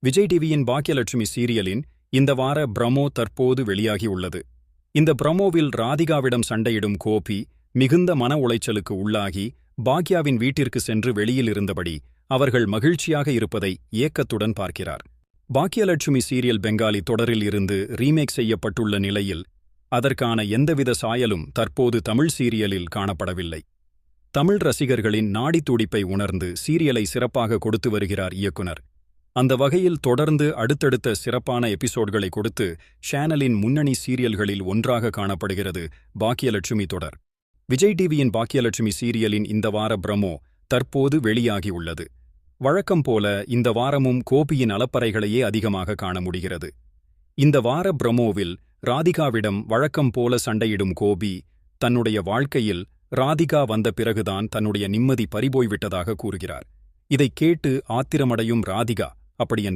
விஜய் டிவியின் பாக்கியலட்சுமி சீரியலின் இந்த வார ப்ரமோ தற்போது வெளியாகியுள்ளது. இந்த ப்ரமோவில் ராதிகாவிடம் சண்டையிடும் கோபி மிகுந்த மன உளைச்சலுக்கு உள்ளாகி பாக்யாவின் வீட்டிற்கு சென்று வெளியில் இருந்தபடி அவர்கள் மகிழ்ச்சியாக இருப்பதை ஏக்கத்துடன் பார்க்கிறார். பாக்கியலட்சுமி சீரியல் பெங்காலி தொடரில் இருந்து ரீமேக் செய்யப்பட்டுள்ள நிலையில் அதற்கான எந்தவித சாயலும் தற்போது தமிழ் சீரியலில் காணப்படவில்லை. தமிழ் ரசிகர்களின் நாடித்துடிப்பை உணர்ந்து சீரியலை சிறப்பாக கொடுத்து வருகிறார் இயக்குனர். அந்த வகையில் தொடர்ந்து அடுத்தடுத்த சிறப்பான எபிசோட்களை கொடுத்து சேனலின் முன்னணி சீரியல்களில் ஒன்றாக காணப்படுகிறது பாக்கியலட்சுமி தொடர். விஜய் டிவியின் பாக்கியலட்சுமி சீரியலின் இந்த வார ப்ரமோ தற்போது வெளியாகியுள்ளது. வழக்கம் போல இந்த வாரமும் கோபியின் அலப்பறைகளையே அதிகமாக காண முடிகிறது. இந்த வார ப்ரமோவில் ராதிகாவிடம் வழக்கம் போல சண்டையிடும் கோபி தன்னுடைய வாழ்க்கையில் ராதிகா வந்த பிறகுதான் தன்னுடைய நிம்மதி பறிபோய்விட்டதாக கூறுகிறார். இதைக் கேட்டு ஆத்திரமடையும் ராதிகா, அப்படியென்றால்